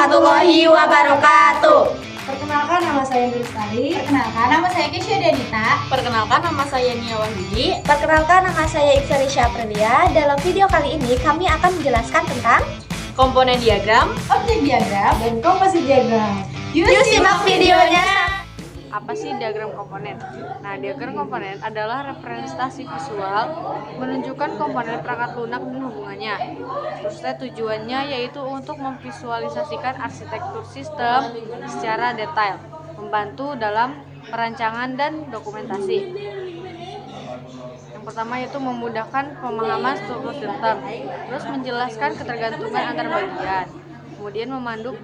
warahmatullahi wabarakatuh. Perkenalkan, nama saya Indri Lestari. Perkenalkan, nama saya Kesya Danita. Perkenalkan, nama saya Nia Wahyudi. Perkenalkan, nama saya Iksarisha Aprilia. Dalam video kali ini kami akan menjelaskan tentang Komponen diagram. Objek diagram. Dan komposisi diagram. Yuk simak videonya. Apa sih diagram komponen? Nah, diagram komponen adalah representasi visual menunjukkan komponen perangkat lunak dan hubungannya. Terusnya tujuannya yaitu untuk memvisualisasikan arsitektur sistem secara detail, membantu dalam perancangan dan dokumentasi. Yang pertama yaitu memudahkan pemahaman struktur sistem, terus menjelaskan ketergantungan antar bagian. Kemudian memandu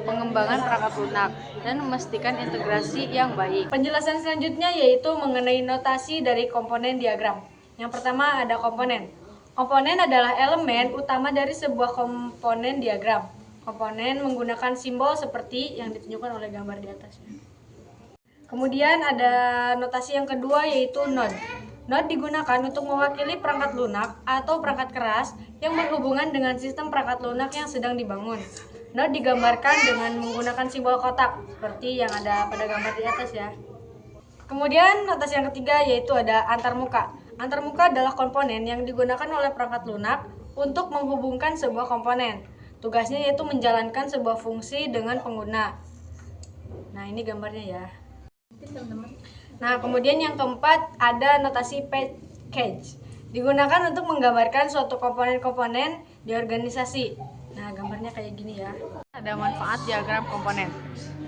pengembangan perangkat lunak dan memastikan integrasi yang baik. Penjelasan selanjutnya yaitu mengenai notasi dari komponen diagram. Yang pertama ada komponen. Komponen adalah elemen utama dari sebuah komponen diagram. Komponen menggunakan simbol seperti yang ditunjukkan oleh gambar di atas. Kemudian ada notasi yang kedua yaitu node. Node digunakan untuk mewakili perangkat lunak atau perangkat keras yang berhubungan dengan sistem perangkat lunak yang sedang dibangun. Node digambarkan dengan menggunakan simbol kotak seperti yang ada pada gambar di atas ya. Kemudian notasi yang ketiga yaitu ada antarmuka. Antarmuka adalah komponen yang digunakan oleh perangkat lunak untuk menghubungkan sebuah komponen. Tugasnya yaitu menjalankan sebuah fungsi dengan pengguna. Nah, ini gambarnya ya. Nah, kemudian yang keempat ada notasi package. Digunakan untuk menggambarkan suatu komponen-komponen di organisasi. Nah, gambarnya kayak gini ya. Ada manfaat diagram komponen.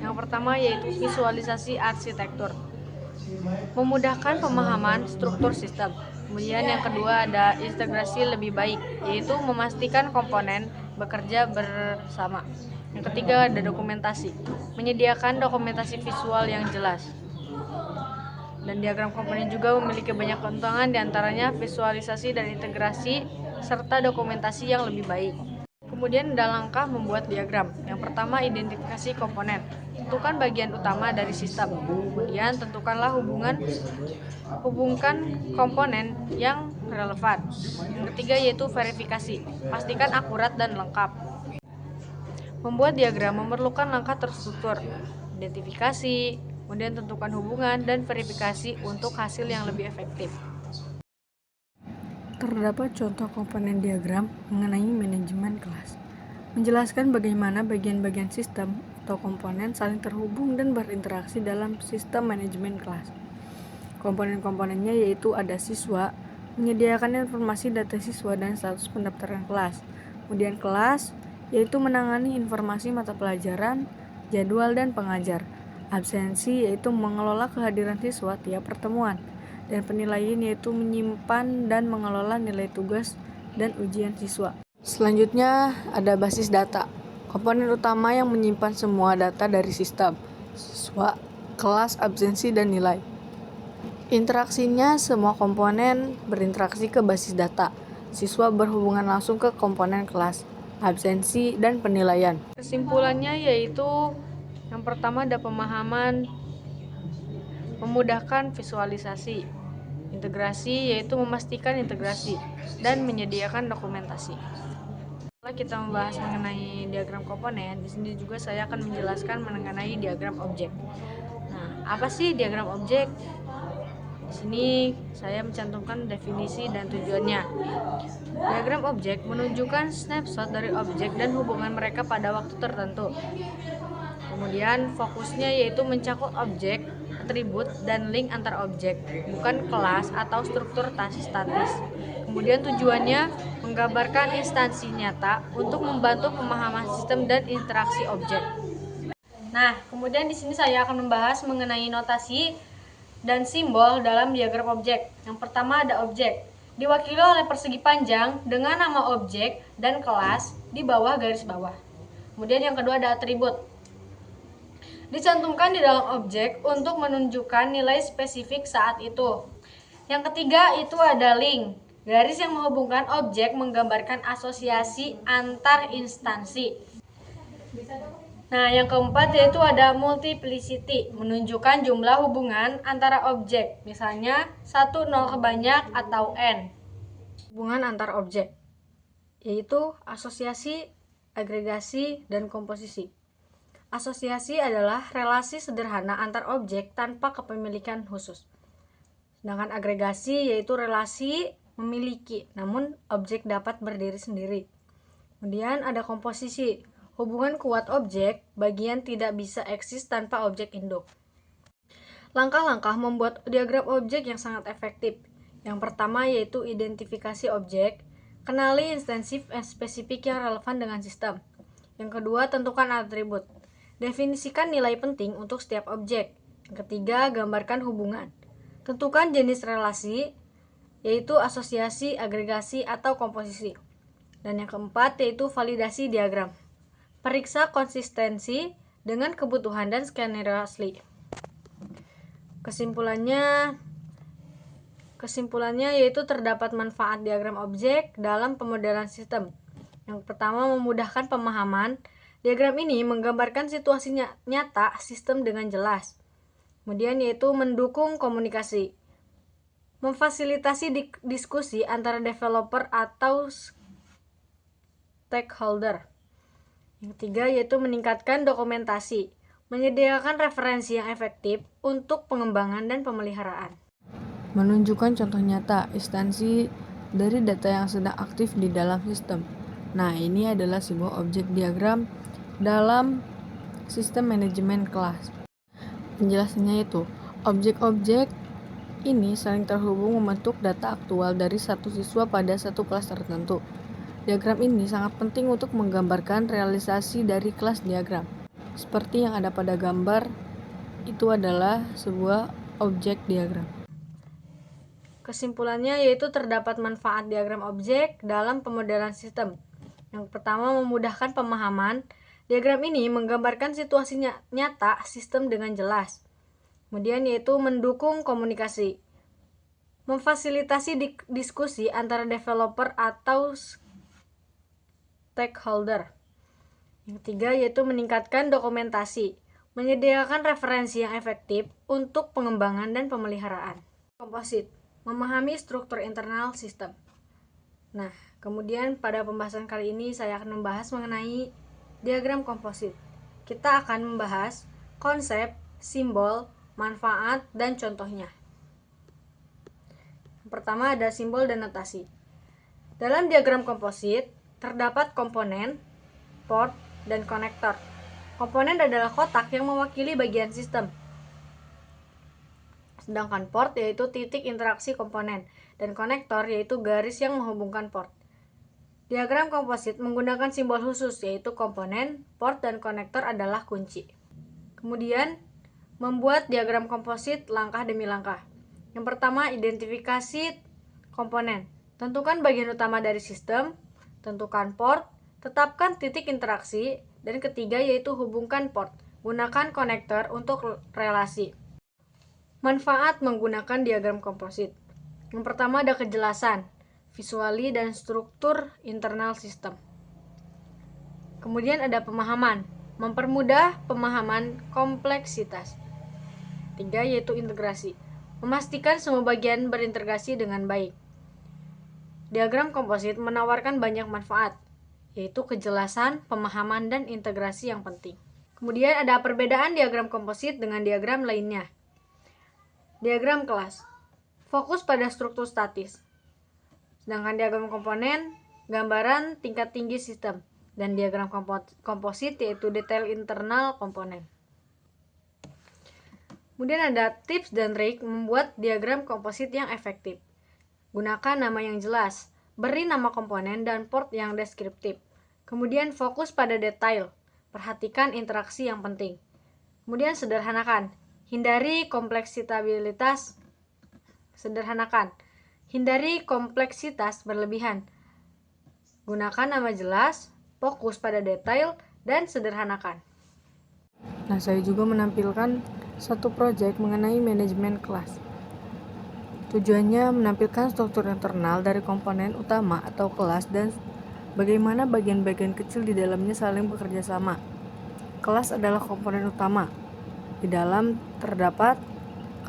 Yang pertama yaitu visualisasi arsitektur, memudahkan pemahaman struktur sistem. Kemudian yang kedua ada integrasi lebih baik, yaitu memastikan komponen bekerja bersama. Yang ketiga ada dokumentasi, menyediakan dokumentasi visual yang jelas. Dan diagram komponen juga memiliki banyak keuntungan, diantaranya visualisasi dan integrasi serta dokumentasi yang lebih baik. Kemudian ada langkah membuat diagram. Yang pertama identifikasi komponen, tentukan bagian utama dari sistem. Kemudian tentukanlah hubungkan komponen yang relevan. Yang ketiga yaitu verifikasi, pastikan akurat dan lengkap. Membuat diagram memerlukan langkah terstruktur, identifikasi, kemudian tentukan hubungan dan verifikasi untuk hasil yang lebih efektif. Terdapat contoh komponen diagram mengenai manajemen kelas. Menjelaskan bagaimana bagian-bagian sistem atau komponen saling terhubung dan berinteraksi dalam sistem manajemen kelas. Komponen-komponennya yaitu ada siswa, menyediakan informasi data siswa dan status pendaftaran kelas. Kemudian kelas, yaitu menangani informasi mata pelajaran, jadwal dan pengajar. Absensi yaitu mengelola kehadiran siswa tiap pertemuan, dan penilaian yaitu menyimpan dan mengelola nilai tugas dan ujian siswa. Selanjutnya ada basis data, komponen utama yang menyimpan semua data dari sistem, siswa, kelas, absensi, dan nilai. Interaksinya semua komponen berinteraksi ke basis data, siswa berhubungan langsung ke komponen kelas, absensi, dan penilaian. Kesimpulannya yaitu yang pertama ada pemahaman, memudahkan visualisasi, integrasi yaitu memastikan integrasi, dan menyediakan dokumentasi. Setelah kita membahas mengenai diagram komponen, di sini juga saya akan menjelaskan mengenai diagram objek. Nah, apa sih diagram objek? Di sini saya mencantumkan definisi dan tujuannya. Diagram objek menunjukkan snapshot dari objek dan hubungan mereka pada waktu tertentu. Kemudian fokusnya yaitu mencakup objek, atribut, dan link antar objek, bukan kelas atau struktur statis. Kemudian tujuannya menggambarkan instansi nyata untuk membantu pemahaman sistem dan interaksi objek. Nah, kemudian di sini saya akan membahas mengenai notasi dan simbol dalam diagram objek. Yang pertama ada objek, diwakili oleh persegi panjang dengan nama objek dan kelas di bawah garis bawah. Kemudian yang kedua ada atribut, dicantumkan di dalam objek untuk menunjukkan nilai spesifik saat itu. Yang ketiga itu ada link, garis yang menghubungkan objek menggambarkan asosiasi antar instansi. Nah, yang keempat yaitu ada multiplicity, menunjukkan jumlah hubungan antara objek, misalnya 1, 0 kebanyak atau n. Hubungan antar objek, yaitu asosiasi agregasi, dan komposisi. Asosiasi adalah relasi sederhana antar objek tanpa kepemilikan khusus. Sedangkan agregasi yaitu relasi memiliki, namun objek dapat berdiri sendiri. Kemudian ada komposisi, hubungan kuat objek, bagian tidak bisa eksis tanpa objek induk. Langkah-langkah membuat diagram objek yang sangat efektif. Yang pertama yaitu identifikasi objek, kenali instansi spesifik yang relevan dengan sistem. Yang kedua, tentukan atribut. Definisikan nilai penting untuk setiap objek. Yang ketiga, gambarkan hubungan. Tentukan jenis relasi, yaitu asosiasi, agregasi, atau komposisi. Dan yang keempat, yaitu validasi diagram. Periksa konsistensi dengan kebutuhan dan skenario asli. Kesimpulannya yaitu terdapat manfaat diagram objek dalam pemodelan sistem. Yang pertama, memudahkan pemahaman. Diagram ini menggambarkan situasi nyata sistem dengan jelas. Kemudian yaitu mendukung komunikasi, memfasilitasi diskusi antara developer atau stakeholder. Yang ketiga yaitu meningkatkan dokumentasi, menyediakan referensi yang efektif untuk pengembangan dan pemeliharaan. Menunjukkan contoh nyata instansi dari data yang sedang aktif di dalam sistem. Nah, ini adalah sebuah objek diagram dalam sistem manajemen kelas. Penjelasannya itu, objek-objek ini saling terhubung membentuk data aktual dari satu siswa pada satu kelas tertentu. Diagram ini sangat penting untuk menggambarkan realisasi dari kelas diagram. Seperti yang ada pada gambar, itu adalah sebuah objek diagram. Kesimpulannya yaitu terdapat manfaat diagram objek dalam pemodelan sistem. Yang pertama, memudahkan pemahaman. Diagram ini menggambarkan situasi nyata sistem dengan jelas. Kemudian yaitu mendukung komunikasi, memfasilitasi diskusi antara developer atau stakeholder. Yang ketiga yaitu meningkatkan dokumentasi, menyediakan referensi yang efektif untuk pengembangan dan pemeliharaan. Komposit, memahami struktur internal sistem. Nah, kemudian pada pembahasan kali ini saya akan membahas mengenai diagram komposit. Kita akan membahas konsep, simbol, manfaat, dan contohnya. Yang pertama ada simbol dan notasi. Dalam diagram komposit, terdapat komponen, port, dan konektor. Komponen adalah kotak yang mewakili bagian sistem. Sedangkan port yaitu titik interaksi komponen, dan konektor yaitu garis yang menghubungkan port. Diagram komposit menggunakan simbol khusus yaitu komponen, port, dan konektor adalah kunci. Kemudian, membuat diagram komposit langkah demi langkah. Yang pertama, identifikasi komponen. Tentukan bagian utama dari sistem, tentukan port, tetapkan titik interaksi, dan ketiga yaitu hubungkan port. Gunakan konektor untuk relasi. Manfaat menggunakan diagram komposit. Yang pertama ada kejelasan, visuali, dan struktur internal sistem. Kemudian ada pemahaman, mempermudah pemahaman kompleksitas. Tiga yaitu integrasi, memastikan semua bagian berintegrasi dengan baik. Diagram komposit menawarkan banyak manfaat, yaitu kejelasan, pemahaman, dan integrasi yang penting. Kemudian ada perbedaan diagram komposit dengan diagram lainnya. Diagram kelas, fokus pada struktur statis. Sedangkan diagram komponen, gambaran tingkat tinggi sistem. Dan diagram komposit yaitu detail internal komponen. Kemudian ada tips dan trik membuat diagram komposit yang efektif. Gunakan nama yang jelas, beri nama komponen dan port yang deskriptif. Kemudian fokus pada detail, perhatikan interaksi yang penting. Kemudian sederhanakan, hindari kompleksitas berlebihan. Gunakan nama jelas, fokus pada detail, dan sederhanakan. Nah, saya juga menampilkan satu proyek mengenai manajemen kelas. Tujuannya menampilkan struktur internal dari komponen utama atau kelas dan bagaimana bagian-bagian kecil di dalamnya saling bekerja sama. Kelas adalah komponen utama. Di dalam terdapat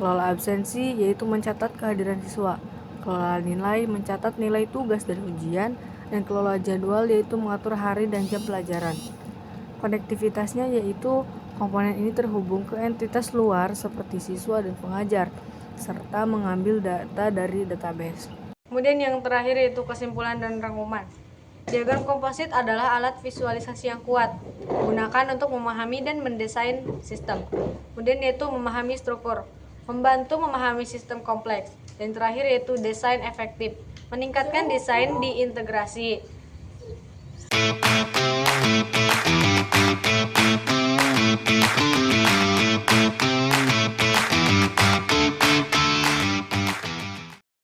kelola absensi, yaitu mencatat kehadiran siswa, kelola nilai, mencatat nilai tugas dan ujian, Dan kelola jadwal yaitu mengatur hari dan jam pelajaran. Konektivitasnya yaitu komponen ini terhubung ke entitas luar seperti siswa dan pengajar, serta mengambil data dari database. Kemudian yang terakhir yaitu kesimpulan dan rangkuman. Diagram komposit adalah alat visualisasi yang kuat, digunakan untuk memahami dan mendesain sistem. Kemudian yaitu memahami struktur, membantu memahami sistem kompleks. Dan terakhir yaitu desain efektif, meningkatkan desain diintegrasi.